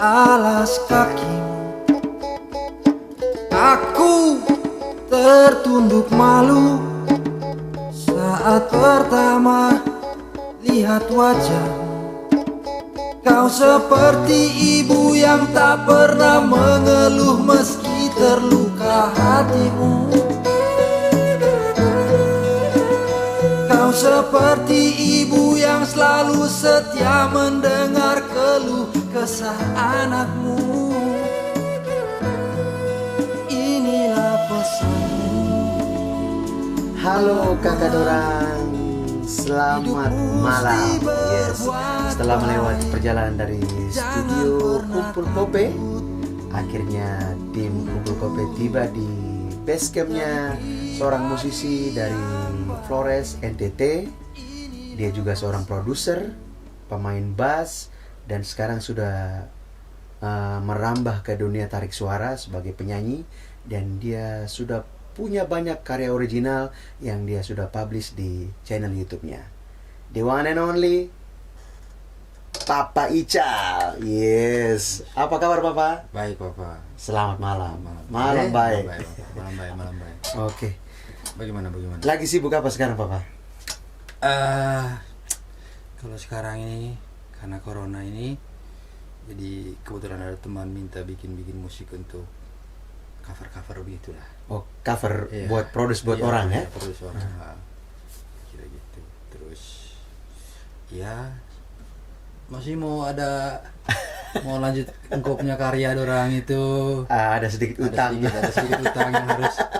alas kakimu. Aku tertunduk malu saat pertama lihat wajahmu. Kau seperti ibu yang tak pernah mengeluh meski terluka hatimu. Kau seperti ibu yang selalu setia mendengar keluh kesah anakmu. Inilah pesanmu. Halo kakak Dorang, selamat malam. Yes, setelah melewati perjalanan dari studio Kumpul Kope, akhirnya tim Kumpul Kope tiba di base campnya seorang musisi dari Flores NTT. Dia juga seorang produser, pemain bass, dan sekarang sudah merambah ke dunia tarik suara sebagai penyanyi. Dan dia sudah punya banyak karya original yang dia sudah publish di channel YouTube-nya. The one and only Papa Ical. Yes. Apa kabar Papa? Baik Papa. Selamat malam. Malam baik. Malam baik. Oke. Bagaimana? Lagi sibuk apa sekarang Papa? Kalau sekarang ini karena corona ini, jadi kebetulan ada teman minta bikin musik untuk cover begitulah. Oh, cover Iya. buat produce buat Iya, orang ya? Produce orang. Kira gitu. Terus ya masih mau lanjut engkau punya karya dorang itu. Ada sedikit utang. Ada sedikit utang yang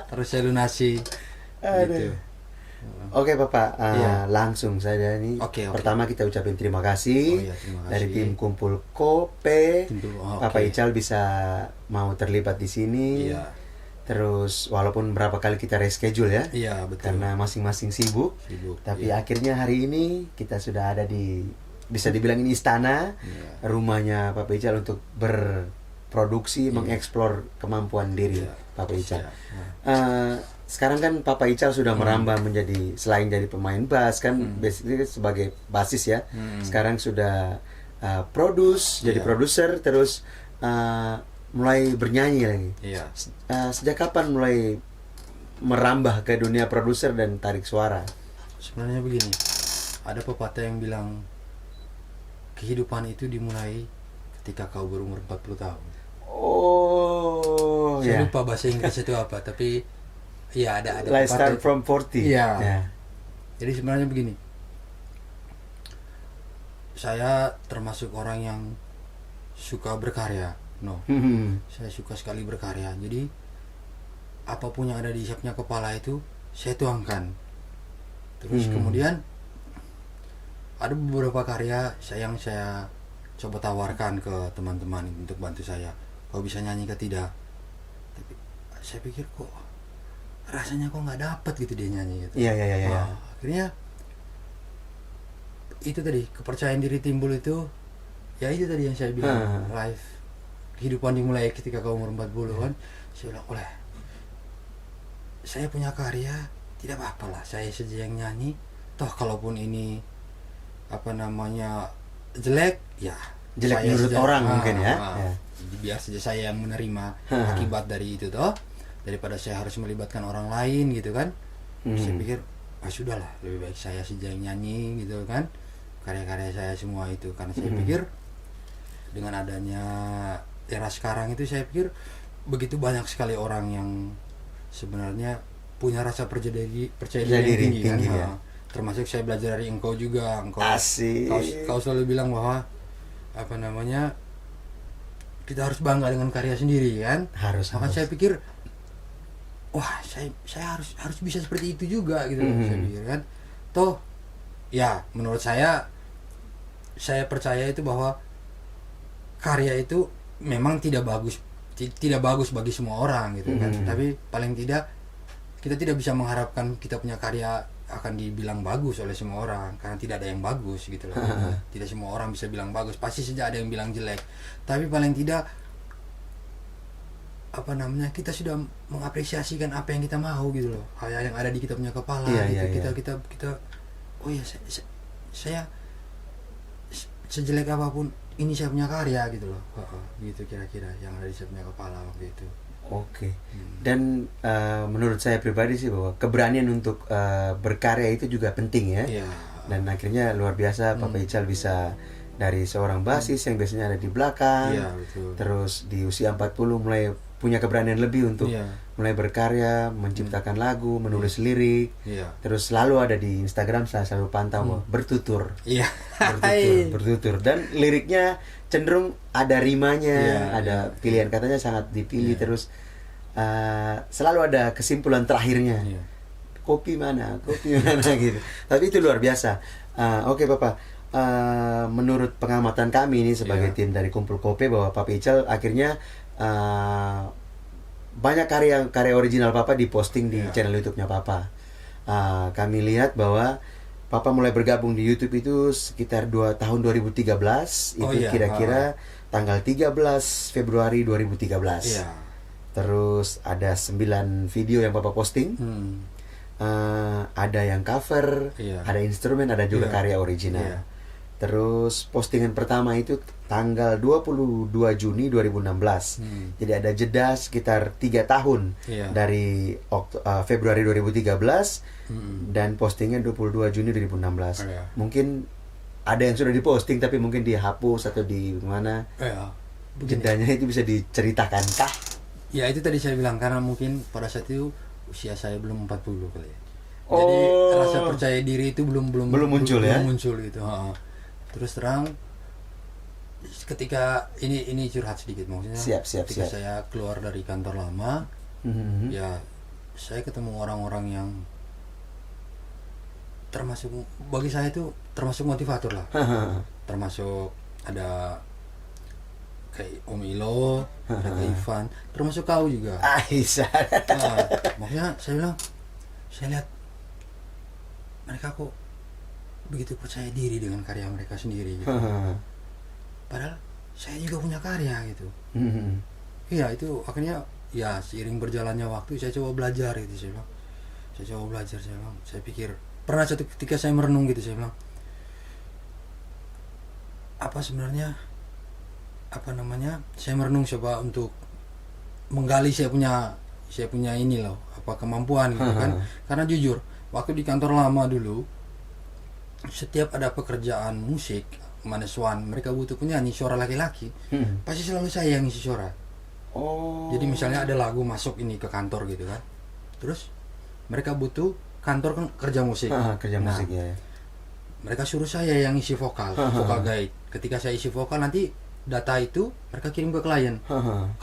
harus saya lunasi. Gitu. Oke Bapak, Iya. langsung saja nih. Oke. Pertama kita ucapin terima kasih, Oh iya, terima kasih. dari tim Kumpul Kope. Papa Oke. Ical bisa mau terlibat di sini. Iya. Terus walaupun berapa kali kita reschedule ya, Iya, betul. karena masing-masing sibuk. Tapi iya. akhirnya hari ini kita sudah ada di, bisa dibilang ini istana, Iya. rumahnya Papa Ical untuk berproduksi, Iya. mengeksplor kemampuan diri Iya. Papa Ical. Siap. Sekarang kan Papa Ical sudah merambah menjadi, selain jadi pemain bass kan, basically sebagai basis ya. Sekarang sudah jadi Iya. produser, terus mulai bernyanyi lagi. Iya. Sejak kapan mulai merambah ke dunia produser dan tarik suara? Sebenarnya begini, ada pepatah yang bilang kehidupan itu dimulai ketika kau berumur 40 tahun. Oh, Saya ya. lupa bahasa Inggris itu apa, tapi ya ada Let's start pepatah. from 40. Iya. Ya. Jadi sebenarnya begini, saya termasuk orang yang suka berkarya. Saya suka sekali berkarya. Jadi apapun yang ada di siapnya kepala itu saya tuangkan. Terus kemudian ada beberapa karya yang saya coba tawarkan ke teman-teman untuk bantu saya. Kau bisa nyanyi ke tidak? Tapi saya pikir kok rasanya kok nggak dapet gitu dia nyanyi gitu. Iya. Akhirnya itu tadi, kepercayaan diri timbul itu. Ya itu tadi yang saya bilang, live kehidupan dimulai ketika kau umur 40 kan. Saya bilang, oleh saya punya karya, tidak apa-apa lah saya saja yang nyanyi. Toh kalaupun ini jelek, ya Jelek saya menurut saja, orang mungkin ya. Ya. biar saja saya yang menerima akibat dari itu toh, daripada saya harus melibatkan orang lain gitu kan. Saya pikir sudahlah, lebih baik saya saja yang nyanyi gitu kan, karya-karya saya semua itu. Karena saya pikir dengan adanya era sekarang itu, saya pikir begitu banyak sekali orang yang sebenarnya punya rasa percaya diri yang tinggi kan. ya. Termasuk saya belajar dari engkau juga. Asik. Kau selalu bilang bahwa kita harus bangga dengan karya sendiri kan. Maka saya pikir wah, saya harus bisa seperti itu juga gitu. Saya pikir kan, toh ya menurut saya percaya itu bahwa karya itu memang tidak bagus bagi semua orang gitu kan. Tapi paling tidak kita tidak bisa mengharapkan kita punya karya akan dibilang bagus oleh semua orang, karena tidak ada yang bagus gitu loh. Tidak semua orang bisa bilang bagus, pasti saja ada yang bilang jelek. Tapi paling tidak kita sudah mengapresiasikan apa yang kita mau gitu loh, hal yang ada di kita punya kepala. Kita oh ya, saya sejelek apapun ini saya punya karya gitu loh. Gitu kira-kira yang ada di saya punya kepala waktu itu. Oke. Dan menurut saya pribadi sih bahwa keberanian untuk berkarya itu juga penting ya. Iya. Dan akhirnya luar biasa Papa Ical bisa dari seorang basis yang biasanya ada di belakang. Iya, betul. Terus di usia 40 mulai punya keberanian lebih untuk Iya. mulai berkarya, menciptakan lagu, menulis lirik. Iya. Terus selalu ada di Instagram, saya selalu pantau bahwa bertutur. Iya. bertutur dan liriknya cenderung ada rimanya, Iya, ada pilihan katanya sangat dipilih. Terus selalu ada kesimpulan terakhirnya. Iya. Kopi mana gitu. Tapi itu luar biasa. Oke Papa, menurut pengamatan kami ini sebagai tim dari Kumpul Kopi bahwa Papa Ical akhirnya banyak karya original Papa diposting di channel YouTube-nya Papa. Kami lihat bahwa Papa mulai bergabung di YouTube itu sekitar tahun 2013. Itu kira-kira tanggal 13 Februari 2013. Iya. Terus ada 9 video yang Papa posting. Ada yang cover, ada instrumen, ada juga karya original. Terus postingan pertama itu tanggal 22 Juni 2016. Jadi ada jeda sekitar 3 tahun dari Februari 2013 dan postingan 22 Juni 2016. Mungkin ada yang sudah diposting tapi mungkin dihapus atau di mana. Jedanya itu bisa diceritakan kah? Ya itu tadi saya bilang karena mungkin pada saat itu usia saya belum 40 kali ya. Jadi rasa percaya diri itu belum muncul ya. Belum muncul gitu. Terus terang ketika ini curhat sedikit maksudnya. Ketika saya keluar dari kantor lama, ya saya ketemu orang-orang yang termasuk bagi saya itu termasuk motivator lah. Termasuk ada kayak Om Ilo, ada kayak Ivan, termasuk kau juga. Makanya saya bilang, saya lihat mereka kok begitu percaya diri dengan karya mereka sendiri gitu. Padahal saya juga punya karya gitu. Iya itu akhirnya ya seiring berjalannya waktu saya coba belajar gitu saya bilang. Saya pikir pernah satu ketika saya merenung gitu saya bilang saya merenung coba untuk menggali saya punya ini loh kemampuan gitu kan. Karena jujur waktu di kantor lama dulu setiap ada pekerjaan musik maneswan mereka butuh penyanyi suara laki-laki, pasti selalu saya yang ngisi suara. Jadi misalnya ada lagu masuk ini ke kantor gitu kan, terus mereka butuh kantor kan kerja musik, musik ya. Mereka suruh saya yang isi vokal guide. Ketika saya isi vokal nanti data itu mereka kirim ke klien.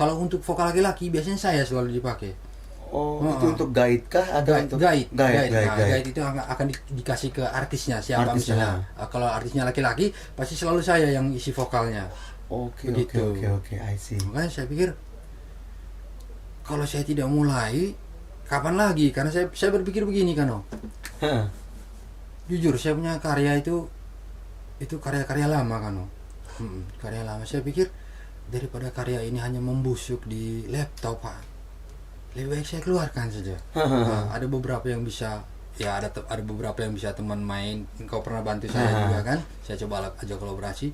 Kalau untuk vokal laki-laki biasanya saya selalu dipakai. Itu untuk guide kah atau untuk guide. Guide itu akan dikasih ke artisnya siapa misalnya. Kalau artisnya laki-laki pasti selalu saya yang isi vokalnya. Oke, I see. Makanya saya pikir kalau saya tidak mulai kapan lagi? Karena saya berpikir begini kan, jujur saya punya karya itu karya-karya lama kan, karya lama. Saya pikir daripada karya ini hanya membusuk di laptop Pak, lebih baik saya keluarkan saja. Ada beberapa yang bisa ada beberapa yang bisa teman main, engkau pernah bantu saya juga kan, saya coba ajak kolaborasi.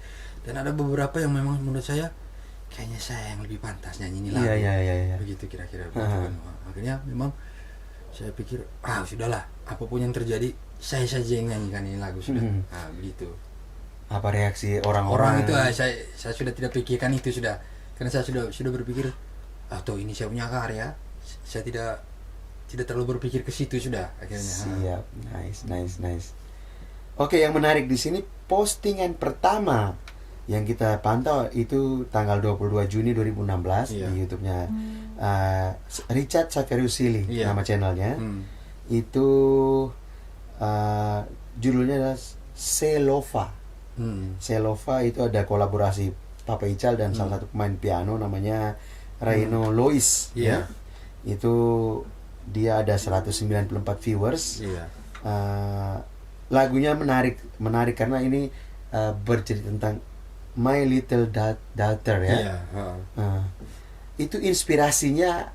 Dan ada beberapa yang memang menurut saya kayaknya saya yang lebih pantas nyanyi ini lagu. Begitu kira-kira begitu kan. Akhirnya memang saya pikir sudahlah, apapun yang terjadi saya saja yang nyanyikan ini lagu sudah. Begitu. Apa reaksi orang-orang itu saya sudah tidak pikirkan itu sudah. Karena saya sudah berpikir atau ini saya punya karya, saya tidak terlalu berpikir ke situ sudah akhirnya. Siap. Nice. Oke, yang menarik di sini postingan pertama yang kita pantau itu tanggal 22 Juni 2016 di YouTube-nya Richard Saverius Silly, nama channelnya. Itu judulnya adalah Selova. Selova itu ada kolaborasi Papa Ical dan salah satu pemain piano namanya Reino Lois. Itu dia ada 194 viewers. Lagunya menarik karena ini bercerita tentang My Little Daughter ya. Itu inspirasinya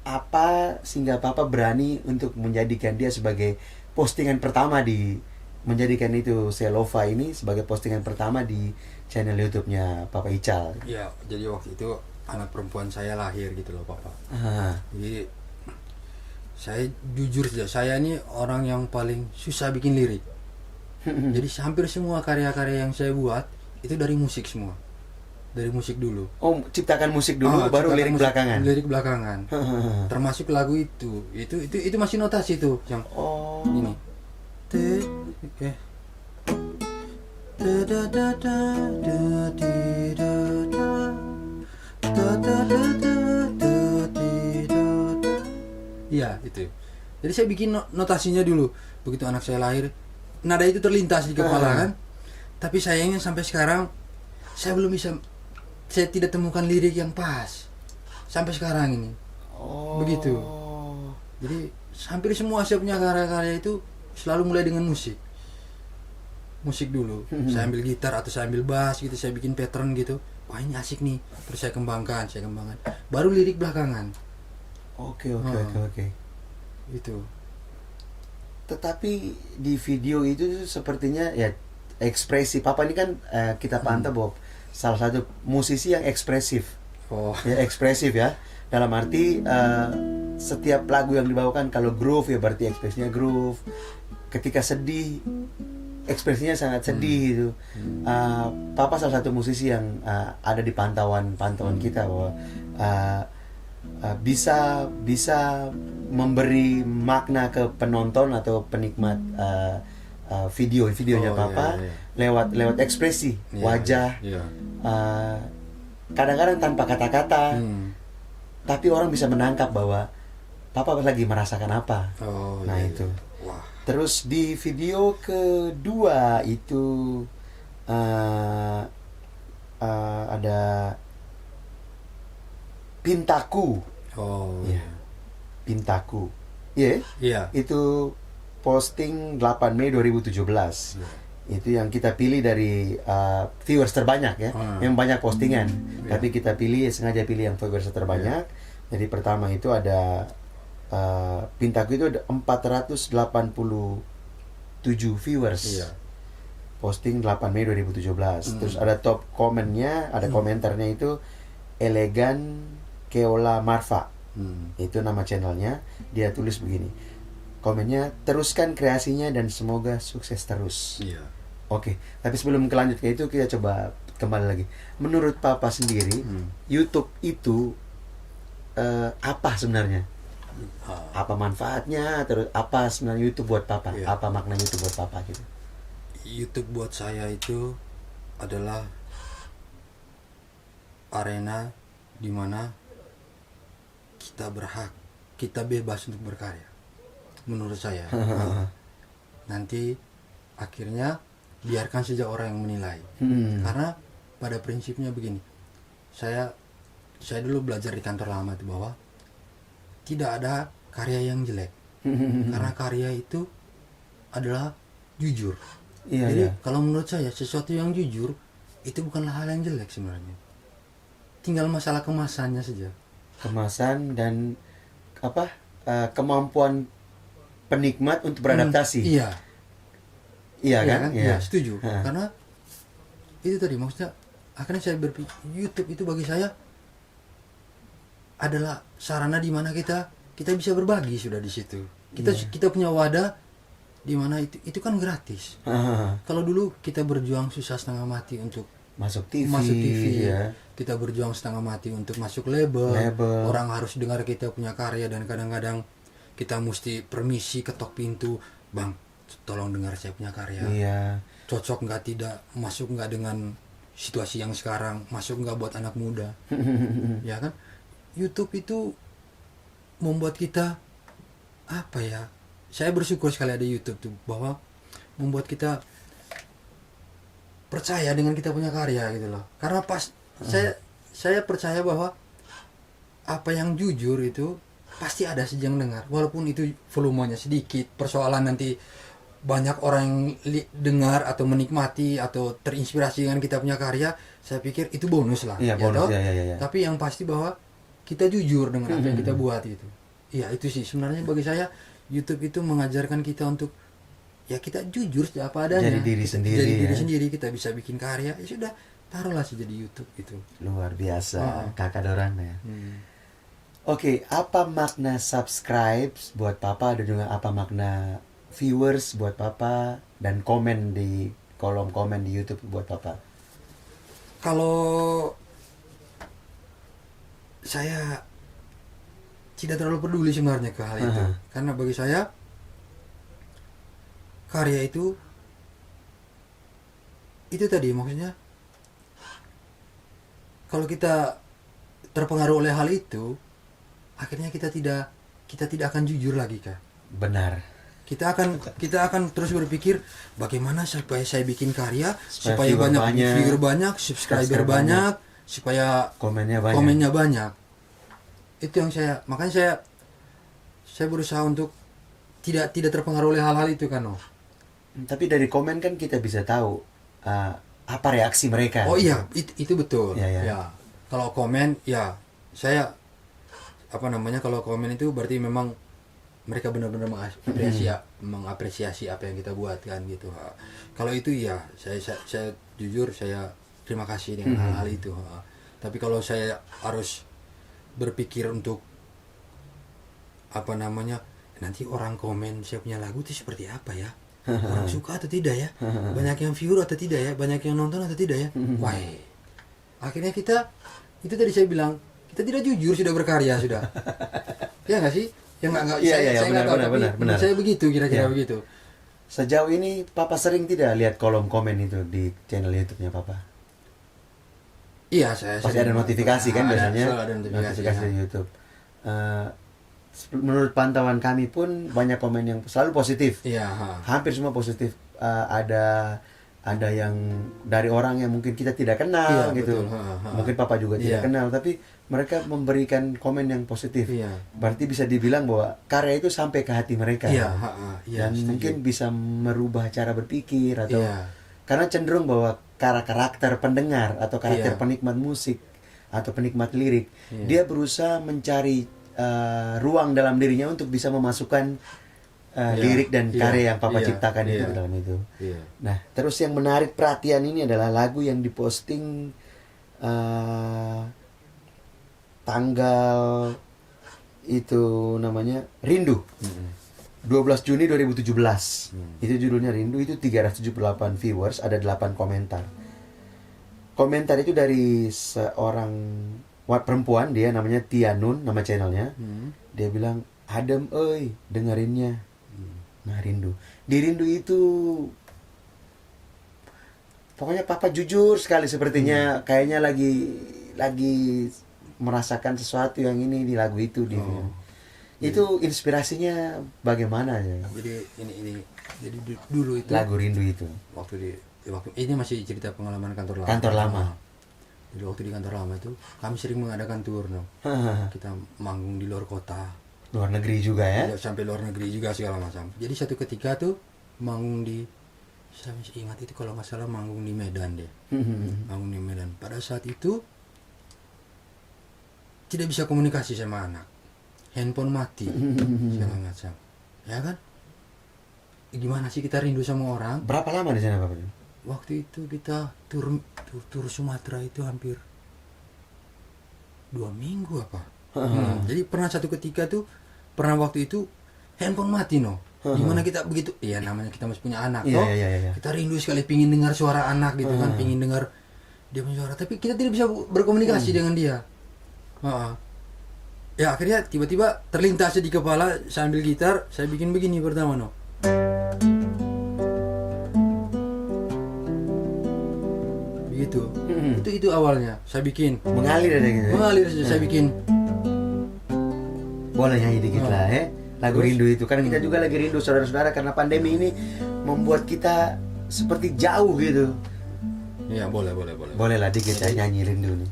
apa sehingga Papa berani untuk menjadikan dia sebagai postingan pertama di menjadikan itu Selova ini sebagai postingan pertama di channel YouTube-nya Papa Ical? Ya, jadi waktu itu anak perempuan saya lahir gitu loh, Papa. Jadi saya jujur saja, saya ini orang yang paling susah bikin lirik. Jadi hampir semua karya-karya yang saya buat itu dari musik semua. Dari musik dulu. Oh, ciptakan musik dulu, baru ciptakan lirik musik, belakangan. Lirik belakangan. Termasuk lagu itu. Itu masih notasi itu yang Oh. ini. Oke. Iya, itu. Jadi saya bikin notasinya dulu. Begitu anak saya lahir, nada itu terlintas di kepala kan. Tapi sayangnya sampai sekarang saya belum bisa, saya tidak temukan lirik yang pas sampai sekarang ini. Oh. Begitu. Jadi hampir semua saya punya karya-karya itu selalu mulai dengan musik. Musik dulu. Saya ambil gitar atau saya ambil bass gitu, saya bikin pattern gitu. Wah, ini asik nih. Terus saya kembangkan. Baru lirik belakangan. Oke. Itu. Tetapi di video itu sepertinya ya ekspresi Papa ini kan kita pantau bahwa salah satu musisi yang ekspresif. Oh. Ya, ekspresif ya. Dalam arti setiap lagu yang dibawakan, kalau groove ya berarti ekspresinya groove. Ketika sedih, ekspresinya sangat sedih gitu. Papa salah satu musisi yang ada di pantauan kita bahwa bisa memberi makna ke penonton atau penikmat videonya Papa. Lewat ekspresi wajah. Kadang-kadang tanpa kata-kata. Tapi orang bisa menangkap bahwa Papa lagi merasakan apa. Itu. Wah. Terus di video kedua itu ada Pintaku. Iya. Pintaku. Iya. Itu posting 8 Mei 2017. Itu yang kita pilih dari viewers terbanyak ya. Yang banyak postingan. Tapi kita sengaja pilih yang viewers terbanyak. Jadi pertama itu ada Pintaku itu ada 487 viewers. Posting 8 Mei 2017. Terus ada top komennya, ada komentarnya itu Elegan Keola Marfa. Itu nama channelnya. Dia tulis begini. Komennya, teruskan kreasinya dan semoga sukses terus. Oke, tapi sebelum lanjut ke itu, kita coba kembali lagi. Menurut Papa sendiri, YouTube itu apa sebenarnya? Apa manfaatnya? Terus apa sebenarnya YouTube buat Papa? Apa makna YouTube buat Papa gitu? YouTube buat saya itu adalah arena di mana kita bebas untuk berkarya. Menurut saya. Nanti akhirnya biarkan saja orang yang menilai. Karena pada prinsipnya begini. Saya dulu belajar di kantor lama itu bahwa tidak ada karya yang jelek. Karena karya itu adalah jujur. Jadi kalau menurut saya sesuatu yang jujur itu bukanlah hal yang jelek sebenarnya. Tinggal masalah kemasannya saja. Kemasan dan kemampuan penikmat untuk beradaptasi. Iya kan? Iya, setuju. Karena itu tadi maksudnya akhirnya saya berpikir YouTube itu bagi saya adalah sarana di mana kita bisa berbagi sudah di situ. Kita punya wadah di mana itu kan gratis. Kalau dulu kita berjuang susah setengah mati untuk masuk TV. Kita berjuang setengah mati untuk masuk label. Orang harus dengar kita punya karya dan kadang-kadang kita mesti permisi ketok pintu, "Bang, tolong dengar saya punya karya." Cocok nggak, tidak masuk nggak dengan situasi yang sekarang, masuk nggak buat anak muda. Ya kan? YouTube itu membuat kita saya bersyukur sekali ada YouTube tuh, bahwa membuat kita percaya dengan kita punya karya gitu loh. Karena saya percaya bahwa apa yang jujur itu pasti ada saja yang dengar, walaupun itu volumenya sedikit. Persoalan nanti banyak orang yang dengar atau menikmati atau terinspirasi dengan kita punya karya, saya pikir itu bonus lah. Tapi yang pasti bahwa kita jujur dengan apa yang kita buat itu. Iya, itu sih sebenarnya bagi saya YouTube itu mengajarkan kita untuk ya kita jujur apa adanya. Jadi diri sendiri, Jadi diri ya. sendiri, kita bisa bikin karya, ya sudah, taruhlah saja di YouTube gitu. Luar biasa, Oh. kakak Doran ya. Oke, apa makna subscribe buat Papa dan juga apa makna viewers buat Papa dan komen di kolom komen di YouTube buat Papa? Kalau saya tidak terlalu peduli sebenarnya ke hal itu, karena bagi saya karya itu tadi, maksudnya kalau kita terpengaruh oleh hal itu, akhirnya kita tidak akan jujur lagi, Kak. Benar. Kita akan terus berpikir bagaimana supaya saya bikin karya Supaya supaya viewer banyak banyak, viewer banyak, subscriber banyak, supaya Komennya banyak. Itu yang makanya saya berusaha untuk tidak terpengaruh oleh hal-hal itu, kan. Tapi dari komen kan kita bisa tahu apa reaksi mereka. Oh iya, itu betul. Ya, ya. Ya. Kalau komen, ya saya kalau komen itu berarti memang mereka benar-benar mengapresiasi apa yang kita buat, kan gitu. Kalau itu ya saya jujur saya terima kasih dengan hal-hal itu. Tapi kalau saya harus berpikir untuk nanti orang komen saya punya lagu itu seperti apa ya? Orang suka atau tidak ya? Banyak yang view atau tidak ya? Banyak yang nonton atau tidak ya? Wah, akhirnya kita, itu tadi saya bilang, kita tidak jujur sudah berkarya sudah. Ya nggak sih? Ya nggak. Saya nggak tahu, tapi menurut saya begitu, kira-kira begitu. Sejauh ini Papa sering tidak lihat kolom komen itu di channel YouTube-nya Papa? Iya, saya Pasti ada notifikasi kan biasanya? Ada notifikasi di YouTube. Menurut pantauan kami pun banyak komen yang selalu positif. Iya. Hampir semua positif. Ada yang dari orang yang mungkin kita tidak kenal, Iya, gitu. betul. Mungkin Papa juga tidak Iya. kenal, tapi mereka memberikan komen yang positif. Iya. Berarti bisa dibilang bahwa karya itu sampai ke hati mereka. Iya. Iya. Dan setuju. mungkin bisa merubah cara berpikir atau Iya. karena cenderung bahwa karakter pendengar atau karakter Iya. penikmat musik atau penikmat lirik, Iya. dia berusaha mencari ruang dalam dirinya untuk bisa memasukkan Iya. lirik dan karya yang Papa Iya. ciptakan itu Iya. ke dalam itu. Iya. Nah, terus yang menarik perhatian ini adalah lagu yang diposting tanggal itu namanya Rindu. 12 Juni 2017. Itu judulnya Rindu, itu 378 viewers, ada 8 komentar. Komentar itu dari seorang perempuan, dia namanya Tia Nun, nama channelnya. Dia bilang, "Adem euy, dengerinnya." Nah, Rindu. Di Rindu itu pokoknya Papa jujur sekali sepertinya, kayaknya lagi merasakan sesuatu yang ini di lagu itu di itu inspirasinya bagaimana ya? Jadi ini jadi dulu itu Lagu Rindu itu. waktu ini masih cerita pengalaman kantor lama. Kantor lama. Jadi waktu di kantor lama itu kami sering mengadakan tour, kita manggung di luar kota, Luar negeri juga ya? sampai luar negeri juga segala macam. Jadi satu ketika tuh manggung saya masih ingat itu kalau nggak salah manggung di Medan deh, manggung di Medan. Pada saat itu tidak bisa komunikasi sama anak, handphone mati, segala macam, ya kan? Gimana sih kita rindu sama orang? Berapa lama di sana Bapak? Waktu itu kita tur Sumatera itu hampir 2 minggu apa. Jadi pernah satu ketika tuh, waktu itu handphone mati Gimana kita begitu, ya namanya kita masih punya anak Iya. kita rindu sekali pingin dengar suara anak gitu kan, pingin dengar dia punya suara, tapi kita tidak bisa berkomunikasi dengan dia. Ya akhirnya tiba-tiba terlintas di kepala sambil gitar, saya bikin begini pertama begitu. Itu awalnya saya bikin Mengalir aja gitu. mengalir saja, saya bikin. Boleh nyanyi dikit lah ya. Lagu Rindu itu kan kita juga lagi rindu saudara-saudara, karena pandemi ini membuat kita seperti jauh gitu. Iya, boleh. Boleh lah dikit ya nyanyi Rindu nih.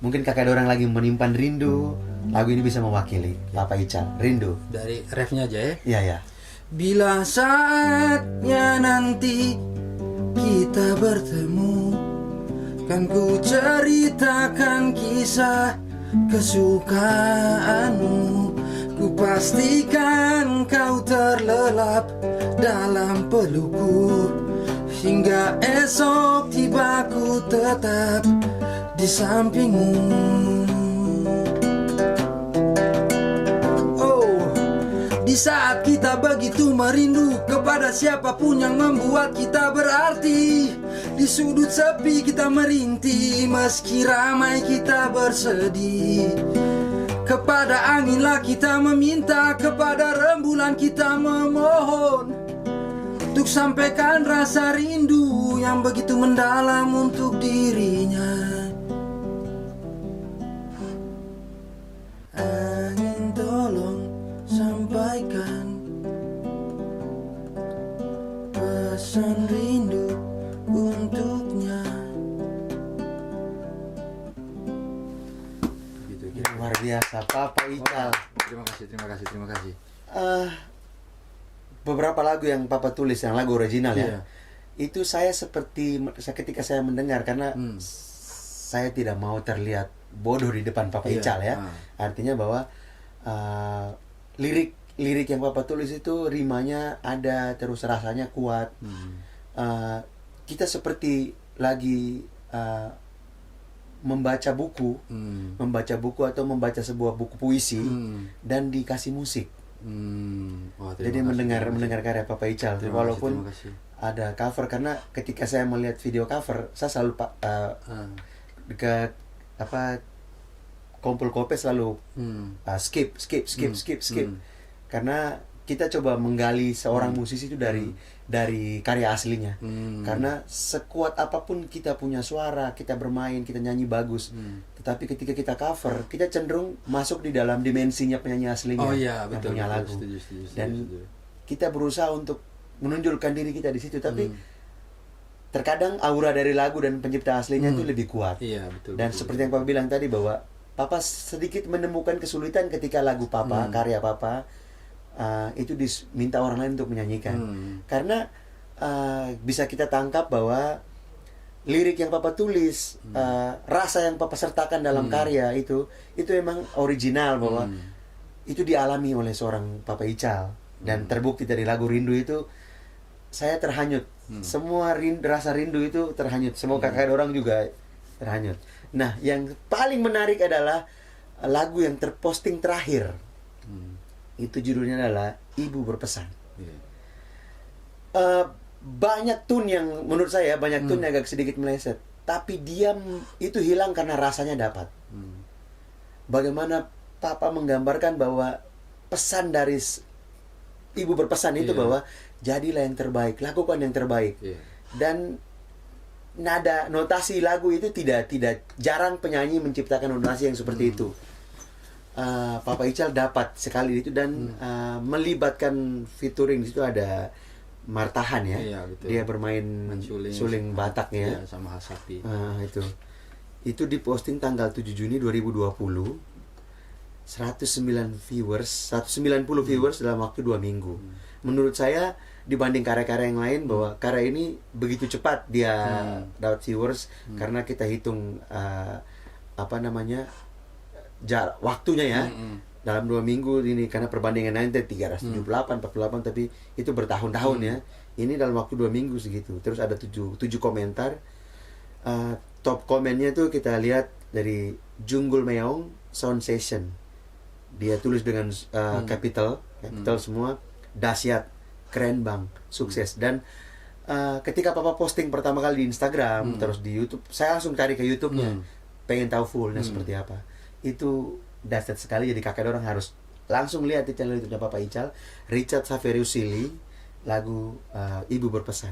Mungkin kakak ada orang lagi menyimpan rindu, lagu ini bisa mewakili Papa Ica. Rindu. Dari refnya aja ya. Iya. Bila saatnya nanti kita bertemu, kan ku ceritakan kisah kesukaanmu. Ku Ku pastikan kau terlelap dalam pelukku, hingga esok tiba ku tetap di sampingmu. Di saat kita begitu merindu kepada siapapun yang membuat kita berarti, di sudut sepi kita merintih meski ramai kita bersedih. Kepada anginlah kita meminta, kepada rembulan kita memohon, untuk sampaikan rasa rindu yang begitu mendalam untuk dirinya. Angin tolong sampaikan pesan rindu untuknya. Gitu, Luar biasa, Papa Ical. Terima kasih. Beberapa lagu yang Papa tulis, yang lagu original Iya. ya, itu saya ketika saya mendengar, karena saya tidak mau terlihat bodoh di depan Papa Iya. Ical ya. Artinya bahwa lirik yang Papa tulis itu rimanya ada, terus rasanya kuat. Kita seperti lagi membaca buku atau membaca sebuah buku puisi dan dikasih musik. Wah, Jadi mendengar karya Papa Ical, walaupun terima kasih. ada cover, karena ketika saya melihat video cover, saya selalu ke Kumpul Kope selalu skip. Karena kita coba menggali seorang musisi itu dari karya aslinya. Karena sekuat apapun kita punya suara, kita bermain, kita nyanyi bagus, tetapi ketika kita cover, kita cenderung masuk di dalam dimensinya penyanyi aslinya. Oh iya, yang betul. punya lagu. Setuju. Dan kita berusaha untuk menunjukkan diri kita di situ, tapi terkadang aura dari lagu dan pencipta aslinya itu lebih kuat. Iya, betul. Dan seperti yang Papa bilang tadi, bahwa Papa sedikit menemukan kesulitan ketika lagu Papa, karya Papa itu diminta orang lain untuk menyanyikan. Karena bisa kita tangkap bahwa lirik yang Papa tulis, rasa yang Papa sertakan dalam karya itu memang original, bahwa itu dialami oleh seorang Papa Ical. Dan terbukti dari lagu Rindu itu, saya terhanyut. Semua rasa rindu itu terhanyut. Semua kakak orang juga terhanyut. Nah, yang paling menarik adalah lagu yang terposting terakhir. Itu judulnya adalah Ibu Berpesan. Banyak tune yang menurut saya, banyak tune yang agak sedikit meleset, tapi dia itu hilang karena rasanya dapat. Bagaimana Papa menggambarkan bahwa pesan dari Ibu Berpesan itu bahwa jadilah yang terbaik, lakukan yang terbaik. Dan nada notasi lagu itu tidak jarang penyanyi menciptakan notasi yang seperti itu. Papa Ical dapat sekali itu, dan melibatkan featuring di situ ada Martahan ya. Iya, betul. Dia bermain suling Batak ya. Iya, sama Hasapi. Itu diposting tanggal 7 Juni 2020. 190 viewers dalam waktu 2 minggu. Menurut saya dibanding karya-karya yang lain, bahwa karya ini begitu cepat dia dapat viewers, karena kita hitung waktunya ya. Dalam 2 minggu ini, karena perbandingan lain 378, 48, tapi itu bertahun-tahun ya. Ini dalam waktu 2 minggu segitu. Terus ada 7 komentar. Top komennya tuh kita lihat dari Junggul Meong Sound Session. Dia tulis dengan capital semua. Dahsyat, keren bang, sukses. Dan ketika Papa posting pertama kali di Instagram, terus di YouTube, saya langsung cari ke YouTube-nya, pengen tahu fullnya seperti apa. Itu dahsyat sekali. Jadi kakak orang harus langsung lihat di channel YouTube-nya Papa Ical, Richard Saverius Silly, lagu Ibu Berpesan.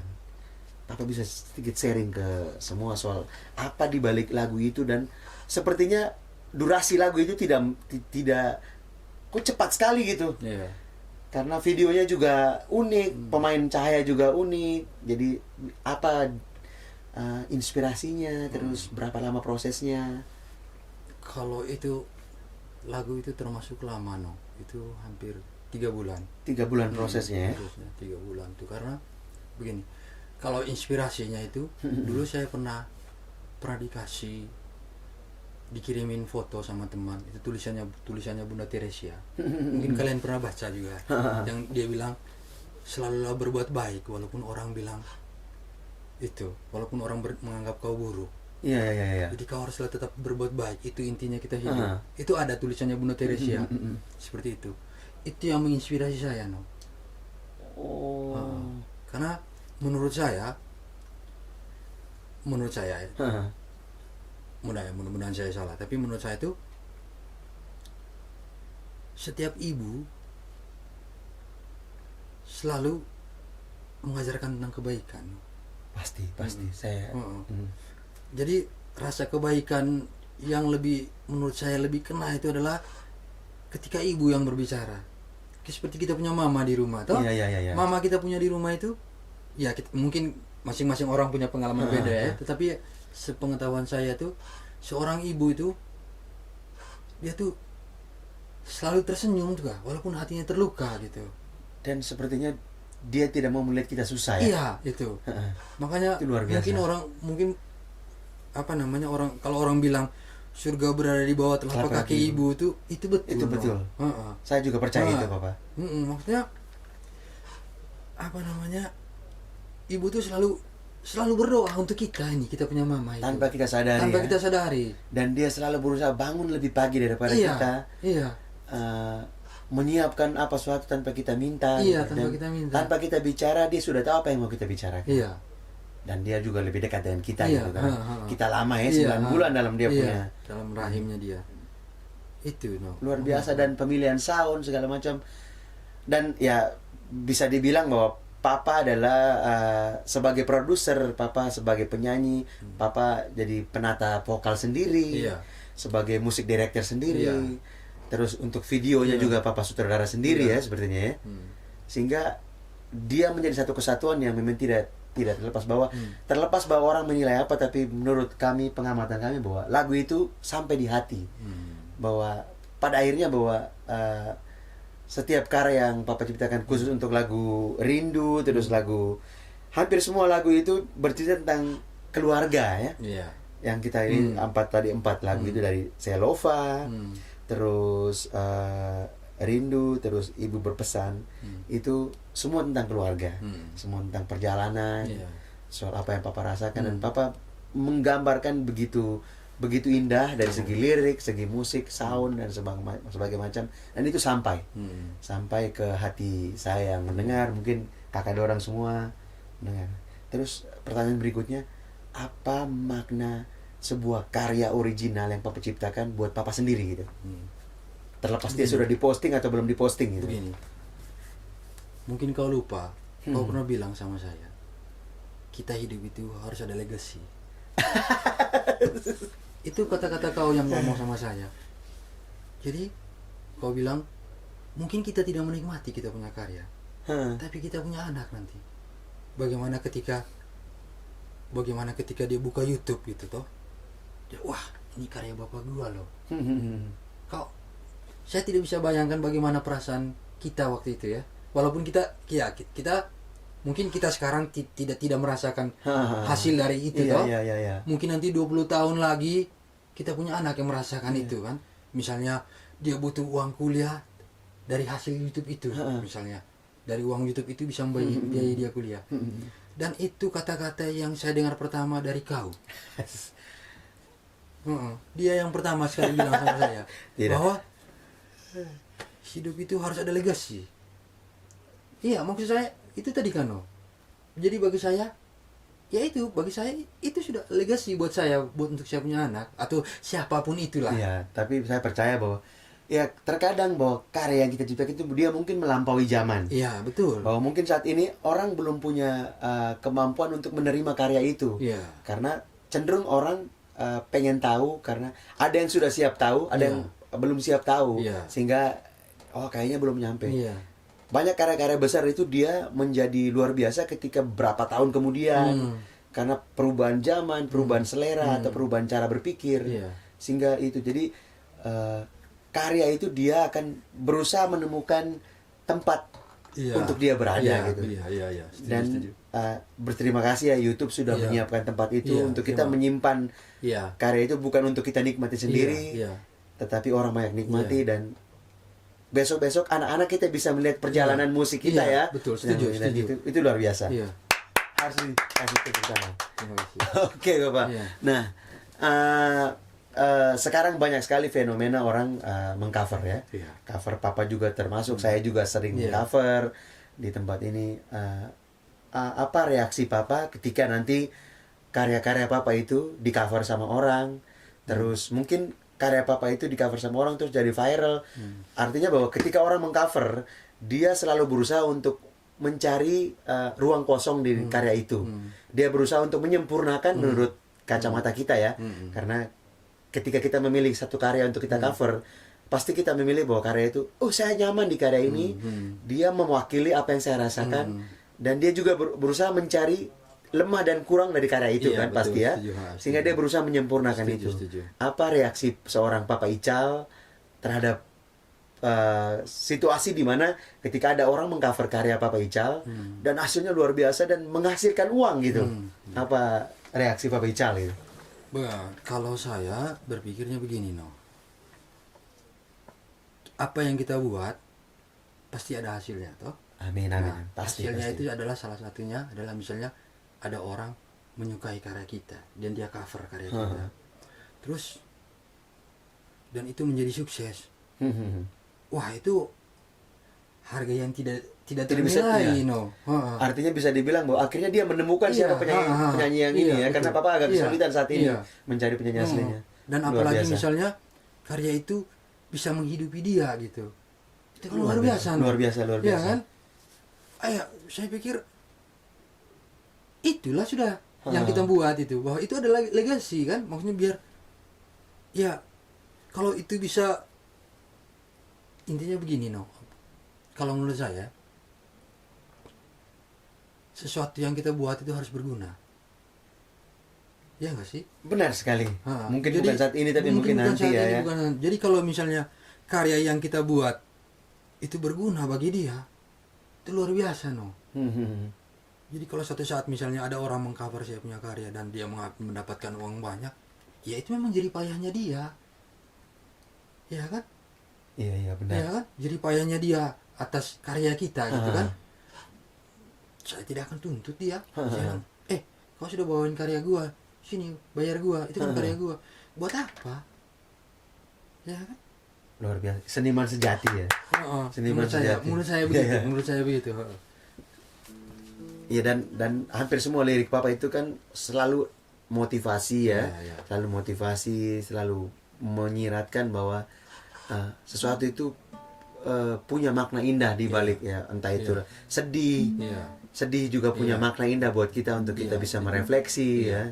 Papa bisa sedikit sharing ke semua soal apa di balik lagu itu, dan sepertinya durasi lagu itu tidak kok cepat sekali gitu. Karena videonya juga unik, pemain cahaya juga unik. Jadi apa inspirasinya, terus berapa lama prosesnya? Kalau itu lagu itu termasuk lama, itu hampir 3 bulan. 3 bulan prosesnya ya? 3 bulan tuh, karena begini, kalau inspirasinya itu dulu saya pernah dikasih dikirimin foto sama teman, itu tulisannya Bunda Teresia. Mungkin kalian pernah baca juga. Yang dia bilang, selalulah berbuat baik walaupun orang bilang itu, walaupun orang menganggap kau buruk. Iya. Jadi kau haruslah tetap berbuat baik. Itu intinya kita hidup. Itu ada tulisannya Bunda Teresia. Seperti itu. Itu yang menginspirasi saya, no. Karena menurut saya mudah-mudahan saya salah, tapi menurut saya itu setiap ibu selalu mengajarkan tentang kebaikan. Pasti saya. Jadi rasa kebaikan yang lebih, menurut saya lebih kena itu adalah ketika ibu yang berbicara. Seperti kita punya mama di rumah, toh? Iya. Mama kita punya di rumah itu, ya mungkin masing-masing orang punya pengalaman beda ya. Tetapi sepengetahuan saya tuh, seorang ibu itu dia tuh selalu tersenyum juga, walaupun hatinya terluka gitu. Dan sepertinya dia tidak mau melihat kita susah ya. Iya itu. Makanya itu luar biasa. mungkin orang kalau orang bilang surga berada di bawah telapak kaki ibu itu betul. Itu betul. Saya juga percaya itu, Papa. Maksudnya ibu tuh selalu berdoa untuk kita kita punya mama itu. Tanpa kita sadari. Dan dia selalu berusaha bangun lebih pagi daripada kita. Iya. Menyiapkan apa suatu tanpa kita minta. Iya, tanpa kita minta. Tanpa kita bicara, dia sudah tahu apa yang mau kita bicarakan. Iya. Dan dia juga lebih dekat dengan kita Iya, gitu kan. Kita lama ya 9 bulan dalam dia punya. Dalam rahimnya dia. Itu luar biasa. Dan pemilihan sound segala macam. Dan ya bisa dibilang bahwa Papa adalah sebagai produser, Papa sebagai penyanyi, Papa jadi penata vokal sendiri, sebagai musik director sendiri. Terus untuk videonya juga Papa sutradara sendiri ya sepertinya ya. Sehingga dia menjadi satu kesatuan yang memang tidak terlepas bahwa orang menilai apa, tapi menurut kami, pengamatan kami, bahwa lagu itu sampai di hati. Bahwa pada akhirnya bahwa setiap karya yang Papa ciptakan khusus untuk lagu Rindu, terus lagu, hampir semua lagu itu bercerita tentang keluarga ya. Yang kita ini empat lagu itu dari Selova, terus Rindu, terus Ibu Berpesan, itu semua tentang keluarga, semua tentang perjalanan, soal apa yang Papa rasakan. Dan Papa menggambarkan begitu indah dari segi lirik, segi musik, sound, dan sebagai macam. Dan itu sampai ke hati saya yang mendengar, mungkin kakak dorang semua mendengar. Terus pertanyaan berikutnya, apa makna sebuah karya original yang Papa ciptakan buat Papa sendiri gitu? Terlepas dia sudah diposting atau belum diposting gitu. Begini, mungkin kau lupa, kau pernah bilang sama saya, kita hidup itu harus ada legacy. Itu kata-kata kau yang ngomong sama saya. Jadi kau bilang, mungkin kita tidak menikmati kita punya karya, tapi kita punya anak nanti. Bagaimana ketika dia buka YouTube gitu toh, dia, wah ini karya bapak gua loh. Saya tidak bisa bayangkan bagaimana perasaan kita waktu itu ya. Walaupun kita mungkin kita sekarang tidak merasakan hasil dari itu toh. Mungkin nanti 20 tahun lagi kita punya anak yang merasakan itu kan. Misalnya dia butuh uang kuliah dari hasil YouTube itu misalnya. Dari uang YouTube itu bisa membiayai dia kuliah. Dan itu kata-kata yang saya dengar pertama dari kau. Dia yang pertama sekali bilang sama saya bahwa hidup itu harus ada legasi. Iya, maksud saya itu tadi kan. Jadi bagi saya itu sudah legasi buat saya, buat untuk saya punya anak atau siapapun itulah. Iya, tapi saya percaya bahwa ya terkadang bahwa karya yang kita ciptakan itu dia mungkin melampaui zaman. Iya, betul. Bahwa mungkin saat ini orang belum punya kemampuan untuk menerima karya itu. Iya. Karena cenderung orang pengen tahu, karena ada yang sudah siap tahu, ada yang belum siap tahu, sehingga kayaknya belum nyampe. Banyak karya-karya besar itu dia menjadi luar biasa ketika berapa tahun kemudian, karena perubahan zaman, perubahan selera atau perubahan cara berpikir, sehingga itu jadi karya itu dia akan berusaha menemukan tempat untuk dia berada gitu. Setuju, Dan setuju. berterima kasih ya YouTube sudah Iya. menyiapkan tempat itu Iya, untuk kita memang. menyimpan Iya. karya itu, bukan untuk kita nikmati sendiri, Iya. tetapi orang banyak nikmati, Iya. dan besok-besok anak-anak kita bisa melihat perjalanan musik kita Iya, ya. betul, setuju, Dan setuju. itu luar biasa. Iya. Harus dikasih tepuk tangan. Terima kasih. Oke Bapak. Iya. Nah, sekarang banyak sekali fenomena orang mengcover ya. Iya. Cover Papa juga termasuk. Saya juga sering Iya. cover di tempat ini. Apa reaksi Papa ketika nanti karya-karya Papa itu di cover sama orang, terus mungkin karya Papa itu di cover sama orang terus jadi viral. Artinya bahwa ketika orang mengcover, dia selalu berusaha untuk mencari ruang kosong di karya itu. Dia berusaha untuk menyempurnakan menurut kacamata kita ya. Karena ketika kita memilih satu karya untuk kita cover, pasti kita memilih bahwa karya itu, oh saya nyaman di karya ini, dia mewakili apa yang saya rasakan, dan dia juga berusaha mencari lemah dan kurang dari karya itu, Iya, kan betul, pasti ya, setuju, sehingga dia berusaha menyempurnakan Setuju, itu. setuju. Apa reaksi seorang Papa Ical terhadap situasi di mana ketika ada orang mengcover karya Papa Ical dan hasilnya luar biasa dan menghasilkan uang gitu? Apa reaksi Papa Ical itu? Kalau saya berpikirnya begini, apa yang kita buat pasti ada hasilnya, toh. Amin, amin. Pasti, hasilnya pasti. itu adalah salah satunya adalah misalnya ada orang menyukai karya kita dan dia cover karya kita, terus dan itu menjadi sukses. Wah, itu harga yang tidak Tidak bisa, ternilai, iya. Artinya bisa dibilang bahwa akhirnya dia menemukan Iya, siapa penyanyi yang iya, ini ya, betul. karena Papa agak Iya, kesulitan saat ini iya. mencari penyanyi aslinya. Dan Luar apalagi biasa. misalnya karya itu bisa menghidupi dia gitu, itu kan luar Luar biasa, biasa, luar biasa, luar Iya biasa. kan? Saya pikir itulah sudah yang kita buat itu, bahwa itu adalah legasi kan, maksudnya biar ya kalau itu bisa, intinya begini kalau menurut saya sesuatu yang kita buat itu harus berguna, ya nggak sih? Benar sekali. Mungkin Jadi, bukan saat ini tapi mungkin bukan nanti saat ya. ini, Ya. bukan. Jadi kalau misalnya karya yang kita buat itu berguna bagi dia, itu luar biasa Jadi kalau suatu saat misalnya ada orang mengcover saya punya karya dan dia mendapatkan uang banyak, ya itu memang jadi payahnya dia, ya kan? Iya, benar. Ya kan? Jadi payahnya dia atas karya kita gitu kan? Saya tidak akan tuntut dia. Saya bilang, kau sudah bawain karya gua, sini bayar gua, itu kan karya gua. Buat apa? Ya kan? Luar biasa. Seniman sejati ya. Seniman sejati. Menurut saya begitu, menurut saya begitu. Iya, dan hampir semua lirik Papa itu kan selalu motivasi ya. Iya. Selalu motivasi, selalu menyiratkan bahwa sesuatu itu punya makna indah di balik ya, entah itu sedih. Sedih juga punya makna indah buat kita untuk kita bisa merefleksi ya.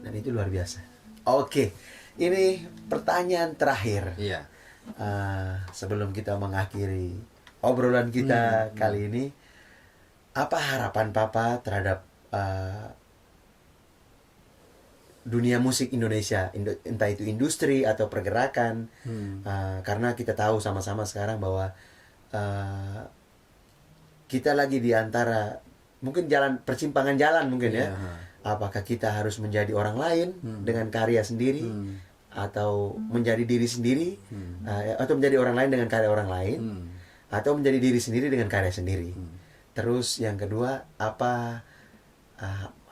Dan itu luar biasa. Oke. Ini pertanyaan terakhir. Iya. Sebelum kita mengakhiri obrolan kita kali ini, apa harapan Papa terhadap dunia musik Indonesia, entah itu industri atau pergerakan? Karena kita tahu sama-sama sekarang bahwa kita lagi di antara mungkin persimpangan jalan mungkin ya. Apakah kita harus menjadi orang lain dengan karya sendiri, atau menjadi diri sendiri, atau menjadi orang lain dengan karya orang lain, atau menjadi diri sendiri dengan karya sendiri. Terus yang kedua, apa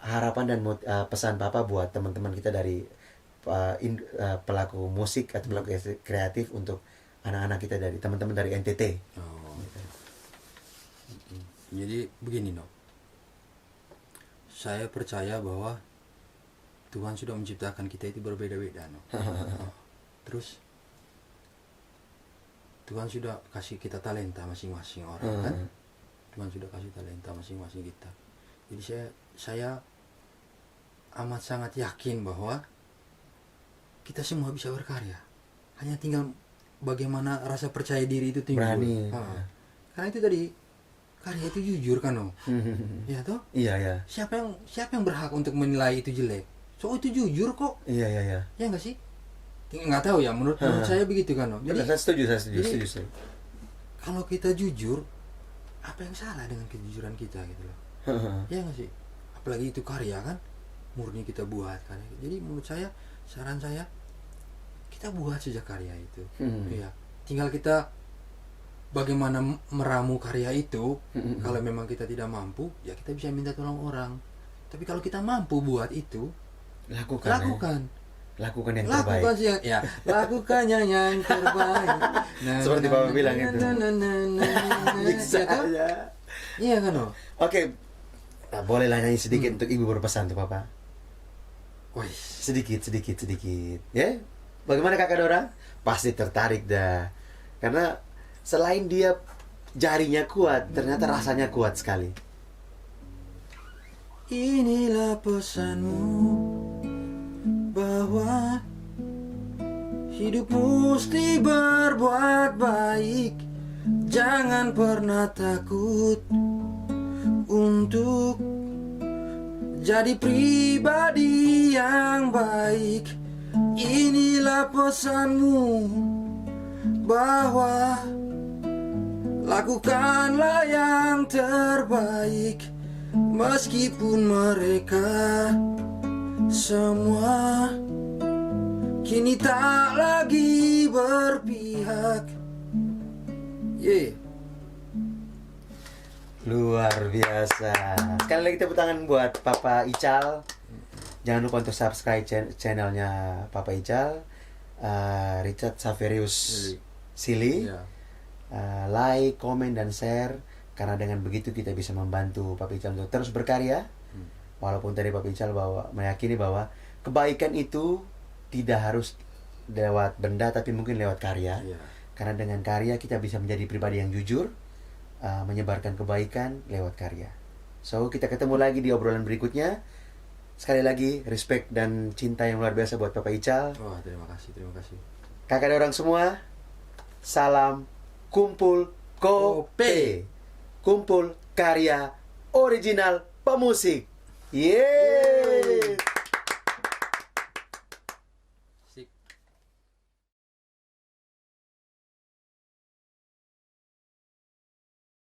harapan dan pesan Papa buat teman-teman kita dari pelaku musik atau pelaku kreatif untuk anak-anak kita, dari teman-teman dari NTT? Jadi begini saya percaya bahwa Tuhan sudah menciptakan kita itu berbeda-beda Terus Tuhan sudah kasih kita talenta masing-masing orang kan. Tuhan sudah kasih talenta masing-masing kita. Jadi saya amat sangat yakin bahwa kita semua bisa berkarya. Hanya tinggal bagaimana rasa percaya diri itu timbul. Berani. Karena itu tadi, karya itu jujur kan ya toh? Iya. Siapa yang berhak untuk menilai itu jelek? So itu jujur kok. Iya. Ya nggak sih? Nggak tahu ya, menurut saya begitu kan Jadi saya setuju. kalau kita jujur, apa yang salah dengan kejujuran kita gitu loh? Ya nggak sih? apalagi itu karya kan, murni kita buat kan. Jadi menurut saya, saran saya, kita buat saja karya itu. Ya, tinggal kita bagaimana meramu karya itu. Kalau memang kita tidak mampu, ya kita bisa minta tolong orang. Tapi kalau kita mampu buat itu, lakukan. Lakukan yang terbaik. Lakukan sih ya, lakukan yang terbaik. Seperti Papa bilang itu. Bisa ya. Iya kan, oh? Oke. Nah, bolehlah nyanyi sedikit untuk ibu berpesan tuh Papa. Wih, Sedikit. Ya? Bagaimana kakak Dora? Pasti tertarik dah. Karena selain dia jarinya kuat, ternyata rasanya kuat sekali. Inilah pesanmu, bahwa hidup mesti berbuat baik. Jangan pernah takut untuk jadi pribadi yang baik. Inilah pesanmu, bahwa lakukanlah yang terbaik. Meskipun mereka semua kini tak lagi berpihak. Luar biasa. Sekali lagi tepuk tangan buat Papa Ical. Jangan lupa untuk subscribe channelnya Papa Ical, Richard Saverius Sili. Like, komen, dan share. Karena dengan begitu kita bisa membantu Papa Ical untuk terus berkarya. Walaupun tadi Papa Ical meyakini bahwa kebaikan itu tidak harus lewat benda, tapi mungkin lewat karya. Karena dengan karya kita bisa menjadi pribadi yang jujur, menyebarkan kebaikan lewat karya. So, kita ketemu lagi di obrolan berikutnya. Sekali lagi, respect dan cinta yang luar biasa buat Papa Ical. Wah, terima kasih. Kakak ada orang semua, salam kumpul kope. Kumpul karya original pemusik. Yeay.